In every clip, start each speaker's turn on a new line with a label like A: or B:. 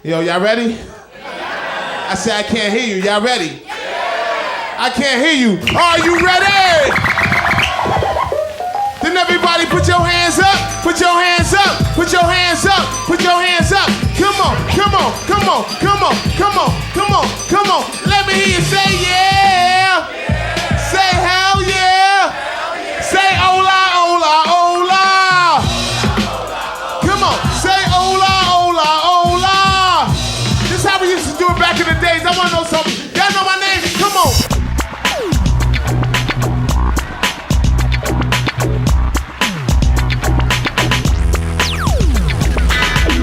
A: Yo, y'all ready? I said I can't hear you. Y'all ready? I can't hear you. Are you ready? Then everybody put your hands up. Put your hands up. Put your hands up. Put your hands up. Come on, come on, come on, come on, come on, come on, come on. Let me hear you say yeah. Say hell yeah. Say hola, hola, hola. Come on, say hola, hola, hola. This is how we used to do it back in the days. I want to know something. Y'all know my name? Come on.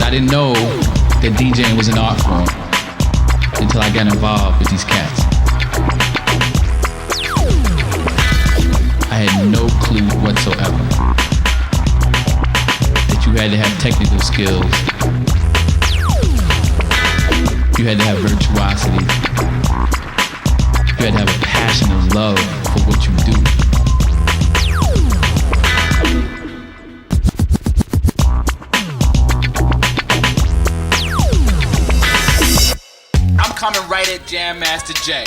B: I didn't know that DJing was an art form until I got involved with these cats. I had no clue whatsoever that you had to have technical skills, you had to have virtuosity, you had to have a passion and love for what you do.
C: Coming right at Jam Master Jay.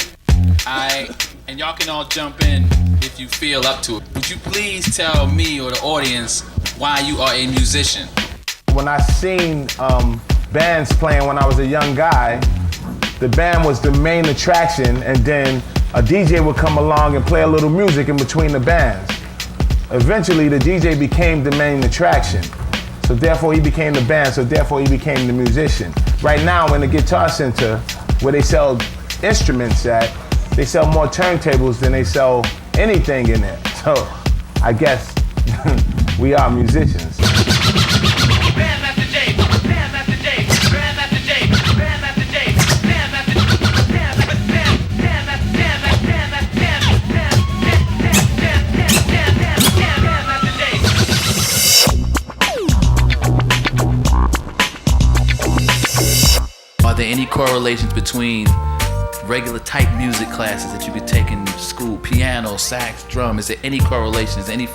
C: And y'all can all jump in if you feel up to it. Would you please tell me or the audience why you are a musician?
A: When I seen bands playing when I was a young guy, the band was the main attraction, and then a DJ would come along and play a little music in between the bands. Eventually, the DJ became the main attraction. So therefore, he became the band, so therefore, he became the musician. Right now, in the Guitar Center, where they sell instruments at, they sell more turntables than they sell anything in there. So I guess we are musicians.
C: Are there any correlations between regular type music classes that you could take in school, piano, sax, drum? Is there any correlations, any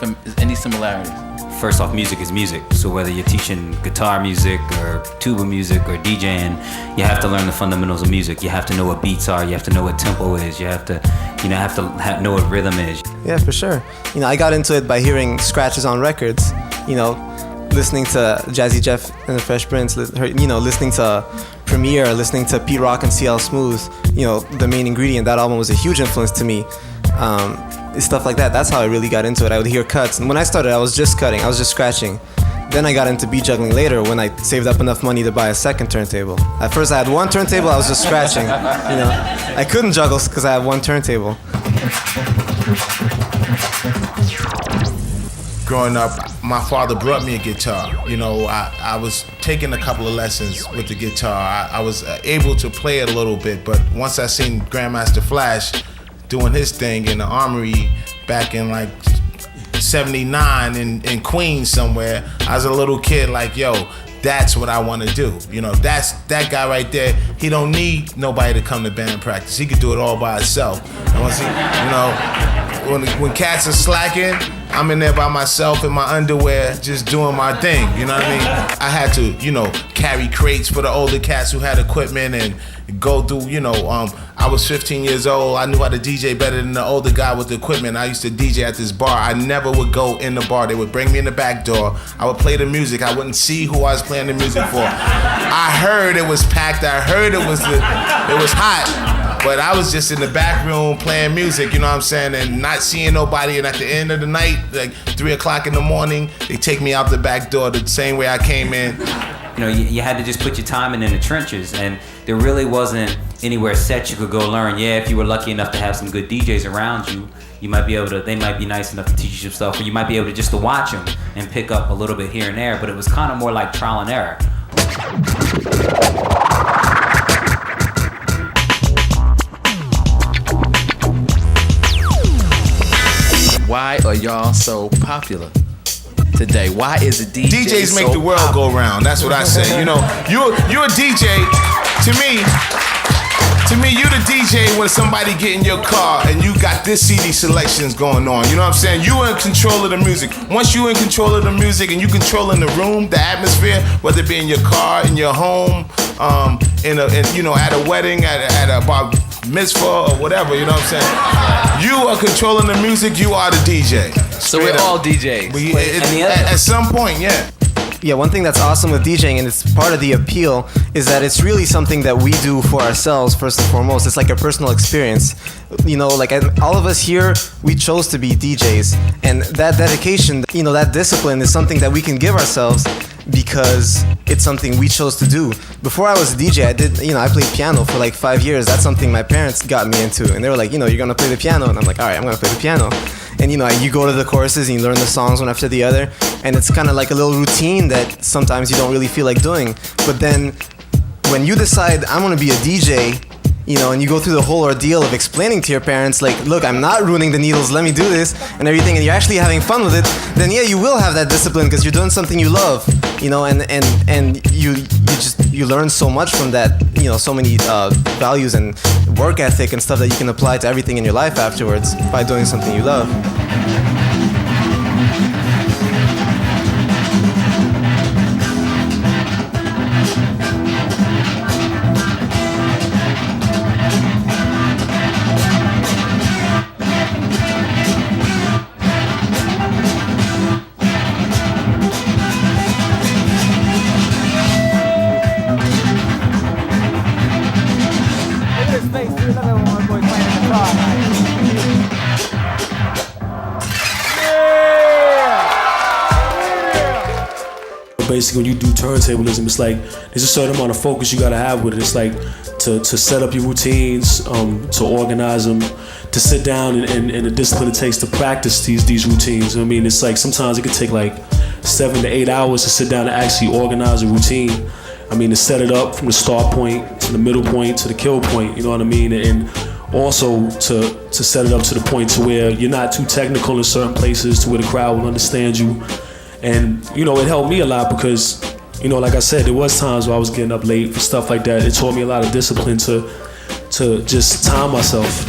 C: similarities?
D: First off, music is music. So whether you're teaching guitar music or tuba music or DJing, you have to learn the fundamentals of music. You have to know what beats are. You have to know what tempo is. You have to know what rhythm is.
E: Yeah, for sure. I got into it by hearing scratches on records. Listening to Jazzy Jeff and the Fresh Prince. Listening to Premier, listening to Pete Rock and CL Smooth. The Main Ingredient. That album was a huge influence to me. Stuff like that. That's how I really got into it. I would hear cuts, and when I started, I was just cutting. I was just scratching. Then I got into beat juggling later when I saved up enough money to buy a second turntable. At first, I had one turntable. I was just scratching. I couldn't juggle because I had one turntable.
A: Growing up, my father brought me a guitar. I was taking a couple of lessons with the guitar. I was able to play it a little bit, but once I seen Grandmaster Flash doing his thing in the Armory back in like 79 in Queens somewhere, I was a little kid like, yo, that's what I want to do. That's that guy right there. He don't need nobody to come to band practice. He could do it all by himself. And once when cats are slacking, I'm in there by myself in my underwear, just doing my thing, you know what I mean? I had to, carry crates for the older cats who had equipment and go through, I was 15 years old. I knew how to DJ better than the older guy with the equipment. I used to DJ at this bar. I never would go in the bar. They would bring me in the back door. I would play the music. I wouldn't see who I was playing the music for. I heard it was packed. I heard it was hot. But I was just in the back room playing music, you know what I'm saying, and not seeing nobody. And at the end of the night, like 3 o'clock in the morning, they take me out the back door the same way I came in.
D: You had to just put your time in the trenches, and there really wasn't anywhere set you could go learn. Yeah, if you were lucky enough to have some good DJs around you, they might be nice enough to teach you some stuff, or you might be able to just to watch them and pick up a little bit here and there, but it was kind of more like trial and error.
C: Why are y'all so popular today? Why is a DJ
A: DJs make the world go round. That's what I say. You're a DJ. To me, you the DJ when somebody get in your car and you got this CD selections going on. You know what I'm saying? You in control of the music. Once you in control of the music and you controlling the room, the atmosphere, whether it be in your car, in your home, at a wedding, at a bar mitzvah or whatever. You know what I'm saying? You are controlling the music. You are the DJ.
C: So we're all DJs.
A: At some point, yeah.
E: Yeah, one thing that's awesome with DJing, and it's part of the appeal, is that it's really something that we do for ourselves first and foremost. It's like a personal experience. Like all of us here, we chose to be DJs, and that dedication, that discipline is something that we can give ourselves because it's something we chose to do. Before I was a DJ, I played piano for like 5 years. That's something my parents got me into, and they were like, you're gonna play the piano, and I'm like, all right, I'm gonna play the piano. And you go to the courses and you learn the songs one after the other, and it's kind of like a little routine that sometimes you don't really feel like doing. But then when you decide I'm gonna be a DJ, and you go through the whole ordeal of explaining to your parents, like, look, I'm not ruining the needles, let me do this and everything, and you're actually having fun with it, then yeah, you will have that discipline because you're doing something you love, and you learn so much from that, so many values and work ethic and stuff that you can apply to everything in your life afterwards by doing something you love.
F: Basically, when you do turntablism, it's like there's a certain amount of focus you gotta have with it. It's like to set up your routines, to organize them, to sit down and the discipline it takes to practice these routines. I mean, it's like sometimes it could take like 7 to 8 hours to sit down and actually organize a routine. I mean, to set it up from the start point to the middle point to the kill point. You know what I mean? And also to set it up to the point to where you're not too technical in certain places, to where the crowd will understand you. And, it helped me a lot because, like I said, there was times where I was getting up late for stuff like that. It taught me a lot of discipline to just time myself.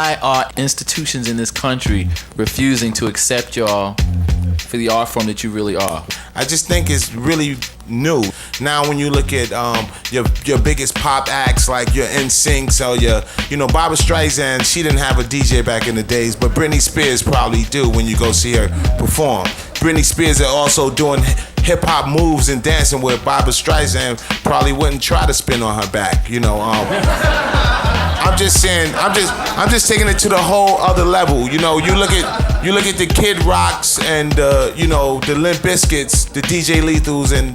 C: Why are institutions in this country refusing to accept y'all for the art form that you really are?
A: I just think it's really new. Now when you look at your biggest pop acts like your NSYNC or your Barbra Streisand, she didn't have a DJ back in the days, but Britney Spears probably do when you go see her perform. Britney Spears are also doing hip hop moves and dancing where Barbra Streisand probably wouldn't try to spin on her back. I'm just saying, I'm just taking it to the whole other level. You look at the Kid Rocks and the Limp Bizkits, the DJ Lethals, and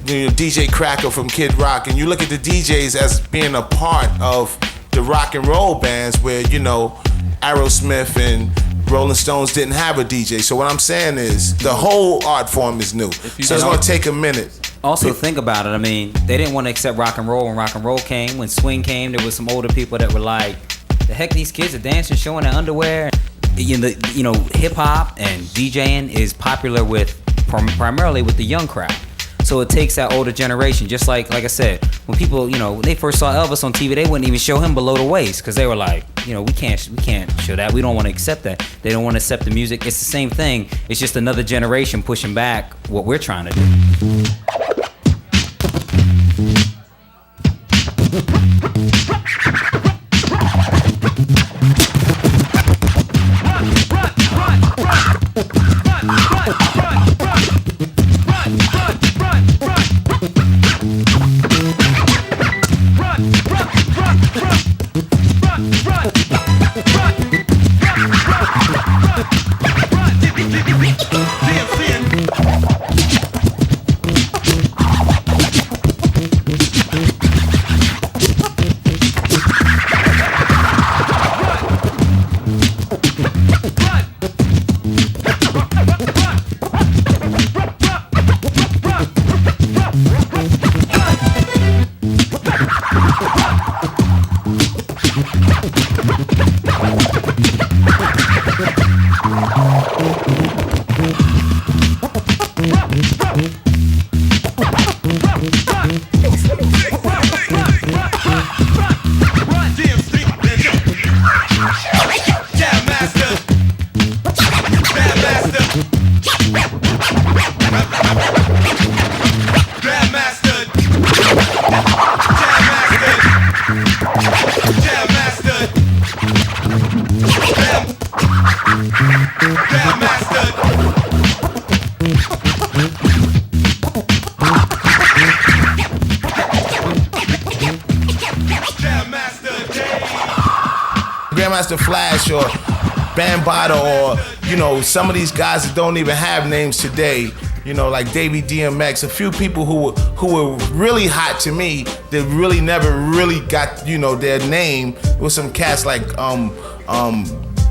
A: DJ Cracker from Kid Rock, and you look at the DJs as being a part of the rock and roll bands where Aerosmith and Rolling Stones didn't have a DJ. So what I'm saying is the whole art form is new. So it's gonna take a minute.
D: Also, think about it. I mean, they didn't want to accept rock and roll when rock and roll came. When swing came, there was some older people that were like, the heck, these kids are dancing, showing their underwear. Hip hop and DJing is popular primarily with the young crowd. So it takes that older generation. Just like I said, when people, they first saw Elvis on TV, they wouldn't even show him below the waist because they were like, we can't show that. We don't want to accept that. They don't want to accept the music. It's the same thing. It's just another generation pushing back what we're trying to do.
A: Grandmaster Flash or Bambaataa or, you know, some of these guys that don't even have names today, you know, like Davey DMX, a few people who were really hot to me that really never really got, you know, their name, with some cats like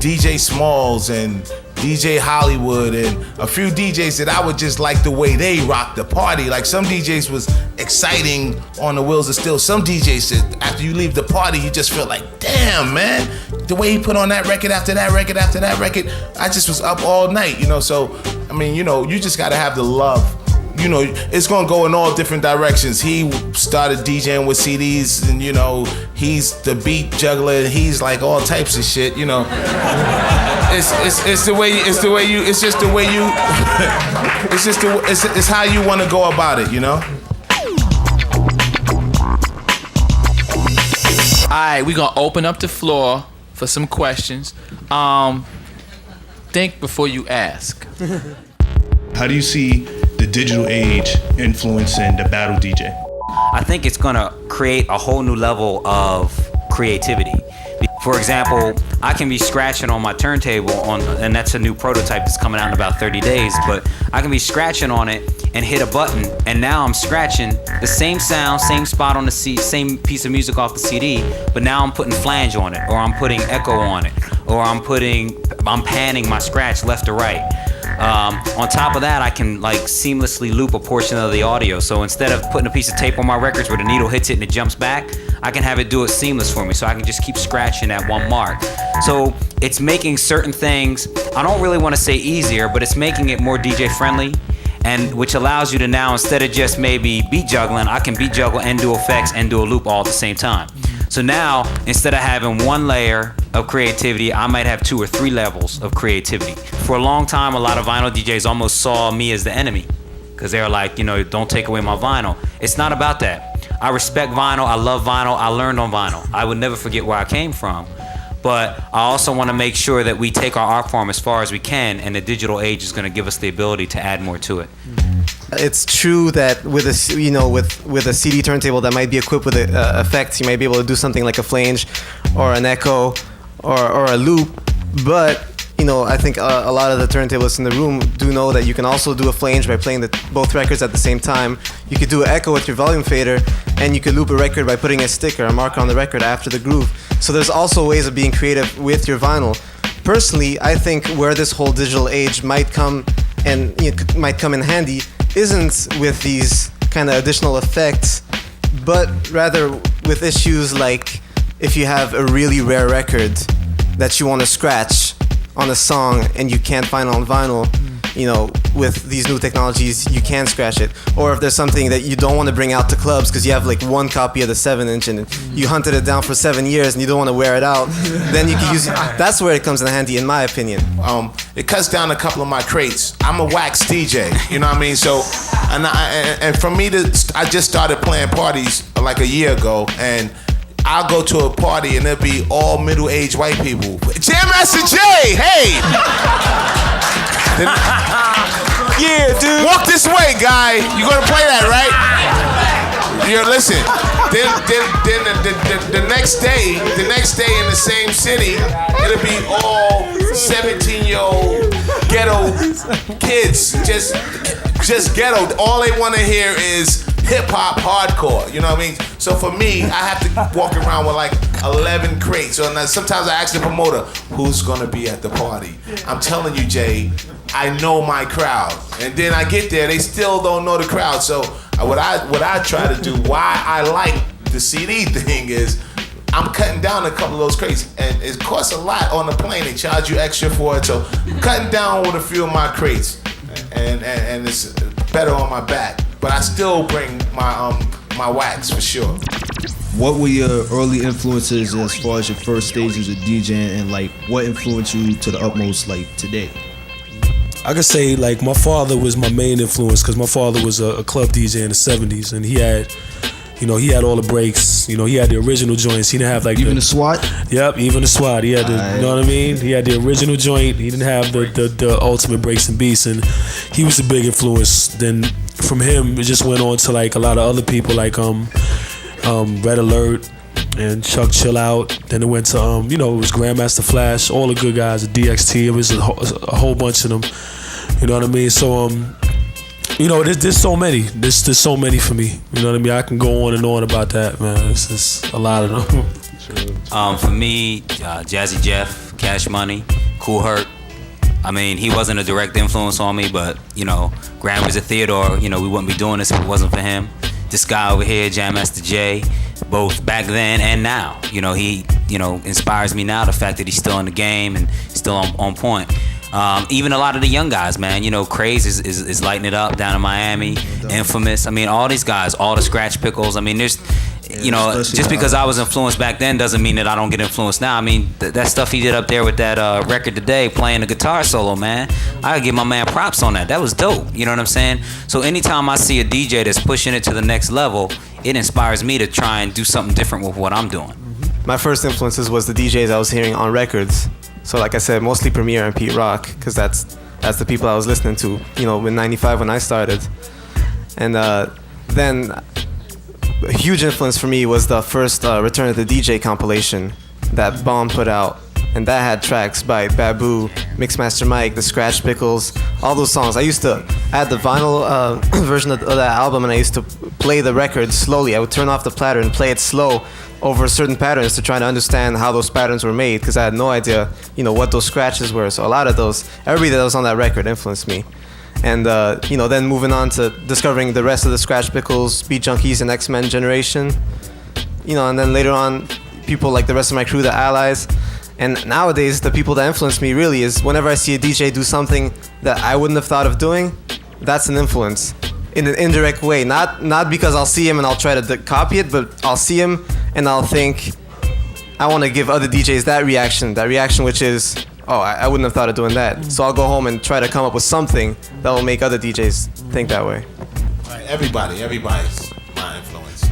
A: DJ Smalls and DJ Hollywood and a few DJs that I would just like the way they rocked the party. Like some DJs was exciting on the wheels of steel. Some DJs that after you leave the party, you just feel like, damn, man, the way he put on that record after that record after that record, I just was up all night, you know. So, I mean, you know, you just gotta have the love. You know, it's gonna go in all different directions. He started DJing with CDs, and you know, he's the beat juggler. He's like all types of shit. You know, it's the way you. It's just the way you. It's how you want to go about it. You know.
C: All right, we're gonna open up the floor for some questions. Think before you ask.
G: How do you see the digital age influencing the battle DJ?
D: I think it's gonna create a whole new level of creativity. For example, I can be scratching on my turntable and that's a new prototype that's coming out in about 30 days, but I can be scratching on it and hit a button, and now I'm scratching the same sound, same spot on the same piece of music off the CD, but now I'm putting flange on it, or I'm putting echo on it, or I'm panning my scratch left to right. On top of that, I can like seamlessly loop a portion of the audio. So instead of putting a piece of tape on my records where the needle hits it and it jumps back, I can have it do it seamless for me. So I can just keep scratching at one mark. So it's making certain things, I don't really want to say easier, but it's making it more DJ friendly, and which allows you to now, instead of just maybe beat juggling, I can beat juggle and do effects and do a loop all at the same time. So now, instead of having one layer of creativity, I might have 2 or 3 levels of creativity. For a long time, a lot of vinyl DJs almost saw me as the enemy, because they were like, you know, don't take away my vinyl. It's not about that. I respect vinyl, I love vinyl, I learned on vinyl. I would never forget where I came from. But I also want to make sure that we take our art form as far as we can, and the digital age is going to give us the ability to add more to it.
E: It's true that with a, you know, with a CD turntable that might be equipped with effects, you might be able to do something like a flange or an echo or a loop. But you know, I think a lot of the turntablists in the room do know that you can also do a flange by playing both records at the same time. You could do an echo with your volume fader, and you could loop a record by putting a sticker, a marker on the record after the groove. So there's also ways of being creative with your vinyl. Personally, I think where this whole digital age might come and might come in handy isn't with these kind of additional effects, but rather with issues like if you have a really rare record that you want to scratch on a song and you can't find on vinyl, you know, with these new technologies, you can scratch it. Or if there's something that you don't want to bring out to clubs because you have like one copy of the 7-inch and you hunted it down for 7 years and you don't want to wear it out, then you can use it. That's where it comes in handy, in my opinion.
A: It cuts down a couple of my crates. I'm a wax DJ, you know what I mean? So, and for me I just started playing parties like a year ago, and I'll go to a party and it'll be all middle-aged white people. Jam Master Jay, hey!
E: Yeah, dude.
A: Walk this way, guy. You gonna play that, right? Yeah, listen. Then the next day in the same city, it'll be all 17-year-old ghetto kids, just ghetto. All they want to hear is hip hop hardcore. You know what I mean? So for me, I have to walk around with like 11 crates. So sometimes I ask the promoter, who's gonna be at the party? I'm telling you, Jay, I know my crowd. And then I get there, they still don't know the crowd. So what I try to do, why I like the CD thing is, I'm cutting down a couple of those crates, and it costs a lot on the plane. They charge you extra for it, so I'm cutting down with a few of my crates, and it's better on my back. But I still bring my wax for sure.
H: What were your early influences as far as your first stages of DJing, and like what influenced you to the utmost like today?
F: I could say like my father was my main influence, because my father was a club DJ in the 70s, and he had all the breaks. You know, he had the original joints. He didn't have like
H: the SWAT.
F: Yep, even the SWAT. He had the, you know what I mean? He had the original joint. He didn't have the ultimate breaks and beats, and he was a big influence. Then from him, it just went on to like a lot of other people like Red Alert, and Chuck Chill Out. Then it went to it was Grandmaster Flash, all the good guys, the DXT. It was a whole bunch of them. You know what I mean? So there's so many. There's so many for me. You know what I mean? I can go on and on about that, man. It's just a lot of them.
D: For me, Jazzy Jeff, Cash Money, Cool Herc. I mean, he wasn't a direct influence on me, but Grand Wizard Theodore, we wouldn't be doing this if it wasn't for him. This guy over here, Jam Master Jay, both back then and now. He inspires me now, the fact that he's still in the game and still on point. Even a lot of the young guys, man. Craze is lighting it up down in Miami. Infamous. I mean, all these guys, all the Scratch Pickles. I mean, there's, just because I was influenced back then doesn't mean that I don't get influenced now. I mean, that stuff he did up there with that record today, playing the guitar solo, man. I gotta give my man props on that. That was dope. You know what I'm saying? So anytime I see a DJ that's pushing it to the next level, it inspires me to try and do something different with what I'm doing.
E: My first influences was the DJs I was hearing on records. So like I said, mostly Premier and Pete Rock, because that's the people I was listening to, in '95 when I started. And then a huge influence for me was the first Return of the DJ compilation that Bomb put out. And that had tracks by Babu, Mixmaster Mike, the Scratch Pickles, all those songs. I had the vinyl version of that album, and I used to play the record slowly. I would turn off the platter and play it slow over certain patterns to try to understand how those patterns were made, because I had no idea, what those scratches were. So a lot of everybody that was on that record influenced me. And, then moving on to discovering the rest of the Scratch Pickles, Beat Junkies, and X-Men generation. And then later on, people like the rest of my crew, the Allies. And nowadays, the people that influence me really is whenever I see a DJ do something that I wouldn't have thought of doing, that's an influence. In an indirect way, not because I'll see him and I'll try to copy it, but I'll see him and I'll think, I want to give other DJs that reaction which is, oh, I wouldn't have thought of doing that. So I'll go home and try to come up with something that will make other DJs think that way.
A: Everybody's my influence.